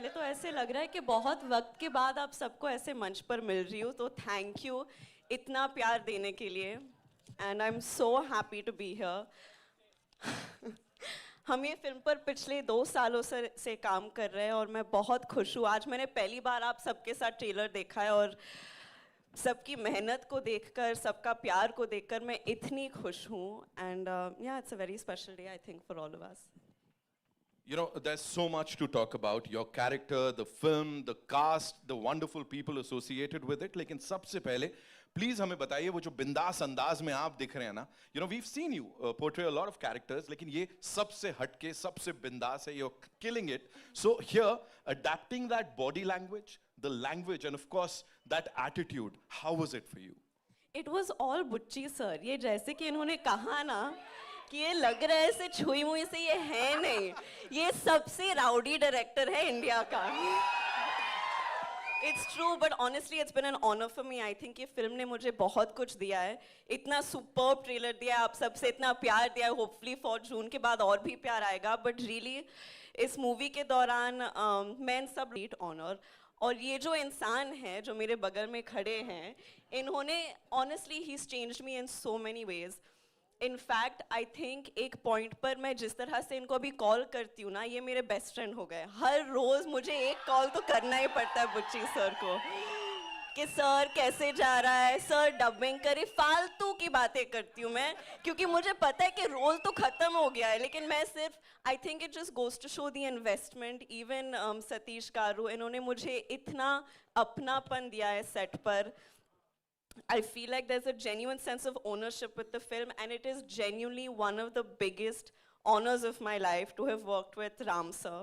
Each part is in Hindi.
पहले तो ऐसे लग रहा है कि बहुत वक्त के बाद आप सबको ऐसे मंच पर मिल रही हूँ, तो थैंक यू इतना प्यार देने के लिए and I am so happy to be here. हम ये फिल्म पर पिछले 2 सालों से काम कर रहे हैं और मैं बहुत खुश हूँ। आज मैंने पहली बार आप सबके साथ ट्रेलर देखा है और सबकी मेहनत को देखकर, सबका प्यार को देखकर मैं इतनी खुश हूँ एंड या it's a very special day I think for all of us. You know, there's so much to talk about. Your character, the film, the cast, the wonderful people associated with it. लेकिन सबसे पहले प्लीज हमें बताइए वो जो बिंदास अंदाज में आप दिख रहे हैं ना, you know, we've seen you portray a lot of characters, लेकिन ये सबसे हटके, सबसे बिंदास है. You're killing it. So here, adapting that body language, the language, and of course that attitude, how was it for you? It was all बुच्ची सर. ये जैसे कि इन्होंने कहा ना कि ये लग रहा है ऐसे छुई मुई से, ये है नहीं. ये सबसे राउडी डायरेक्टर है इंडिया का. It's true, but honestly, it's been an honor for me. I think ये फिल्म ने मुझे बहुत कुछ दिया है. इतना सुपर्ब ट्रेलर दिया है, आप सबसे इतना प्यार दिया है. होपफुली फॉर जून के बाद और भी प्यार आएगा. बट रियली इस मूवी के दौरान मैं इन सब ग्रेट ऑनर, और ये जो इंसान है जो मेरे बगल में खड़े हैं, इन्होंने honestly he changed me in so many ways. In fact I think एक पॉइंट पर मैं जिस तरह से इनको अभी कॉल करती हूँ ना, ये मेरे बेस्ट फ्रेंड हो गए. हर रोज मुझे एक कॉल तो करना ही पड़ता है बुच्ची सर को कि सर कैसे जा रहा है, सर डबिंग करे. फालतू की बातें करती हूँ मैं, क्योंकि मुझे पता है कि रोल तो खत्म हो गया है, लेकिन मैं सिर्फ I think it just goes to show the investment. Even Satish garu, इन्होंने मुझे इतना अपनापन दिया है सेट पर. I feel like there's a genuine sense of ownership with the film, and it is genuinely one of the biggest honors of my life to have worked with Ram sir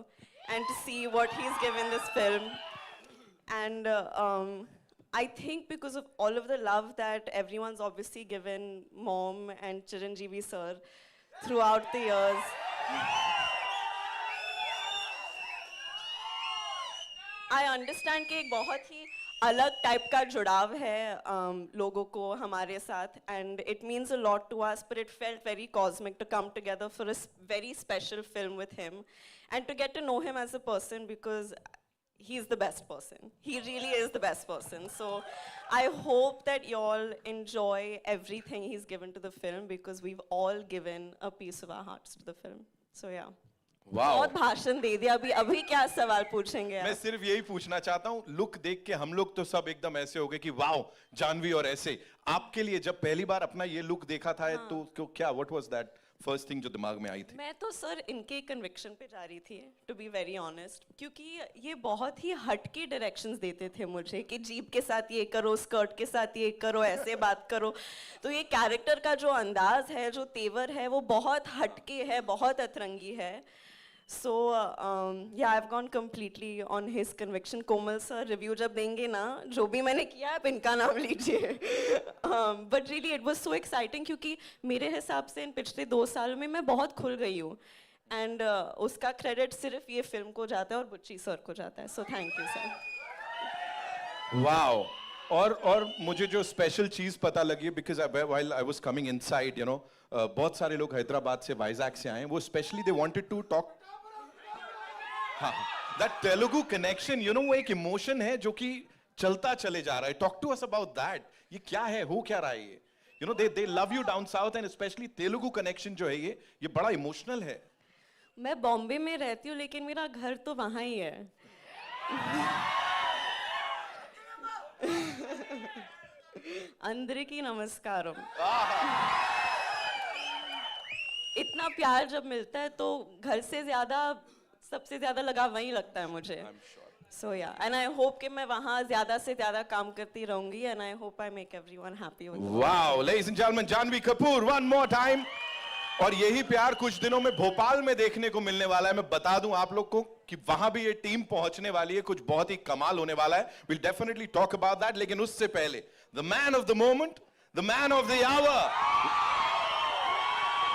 and to see what he's given this film. And I think because of all of the love that everyone's obviously given Mom and Chiranjeevi sir throughout the years, I understand कि एक बहुत ही अलग टाइप का जुड़ाव है लोगों को हमारे साथ, and it means a lot to us. But it felt very cosmic to come together for a very special film with him and to get to know him as a person, because he is the best person. He really is the best person. So I hope that you all enjoy everything he's given to the film, because we've all given a piece of our hearts to the film. So yeah. Wow. बहुत भाषण दे दिया. अभी क्या सवाल पूछेंगे आप? मैं सिर्फ यही पूछना चाहता हूँ, लुक देख के हम लोग तो सब एकदम ऐसे हो गए कि वाओ जानवी. और ऐसे आपके लिए जब पहली बार अपना ये लुक देखा था, हाँ. तो क्या what was that first thing जो दिमाग में आई थी? मैं तो सर इनके कन्विक्शन पे जा रही थी, टू बी वेरी ऑनेस्ट, क्योंकि ये बहुत ही हटके डायरेक्शंस देते थे मुझे कि जीप के साथ ये करो, स्कर्ट के साथ ये करो, ऐसे बात करो. तो ये कैरेक्टर का जो अंदाज है, जो तेवर है, वो बहुत हटके है, बहुत अतरंगी है. So yeah, I've gone completely on his conviction. Komal sir review जब देंगे ना, जो भी मैंने किया आप इनका नाम लीजिए. But really it was so exciting, क्योंकि मेरे हिसाब से इन पिछले 2 साल में मैं बहुत खुल गई हूँ, एंड उसका क्रेडिट सिर्फ ये फिल्म को जाता है और बुच्ची सर को जाता है. So thank you sir. Wow. और मुझे जो स्पेशल चीज पता लगी, because while I was coming inside, you know, बहुत सारे लोग हैदराबाद से, वाइजैक से आए. वो specially they wanted to talk. हाँ, that Telugu connection, you know, वो एक इमोशन है जो कि चलता चले जा रहा है. Talk to us about that. ये क्या है, हो क्या रहा है ये? You know, they love you down south, and especially Telugu connection जो है ये बड़ा इमोशनल है. मैं बॉम्बे में रहती हूँ, लेकिन मेरा घर तो वहाँ ही है. अंदरिकी नमस्कारम. इतना प्यार जब मिलता है तो घर से ज्यादा, सबसे ज्यादा लगाव वहीं लगता है मुझे. So yeah, and I hope कि मैं वहाँ ज्यादा से ज्यादा काम करती रहूंगी, and I hope I make everyone happy with it. Wow, ladies and gentlemen, Janhvi Kapoor, one more time. और यही प्यार कुछ दिनों में भोपाल में देखने को मिलने वाला है. मैं बता दूं आप लोग को कि वहां भी ये टीम पहुंचने वाली है, कुछ बहुत ही कमाल होने वाला है. We'll definitely talk about that. लेकिन उससे पहले, the man of the moment, the man of the hour.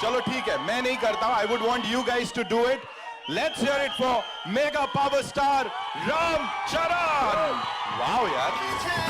चलो ठीक है, मैं नहीं करता हूं. I would want you guys to do it. Let's hear it for mega power star Ram Charan. Wow यार.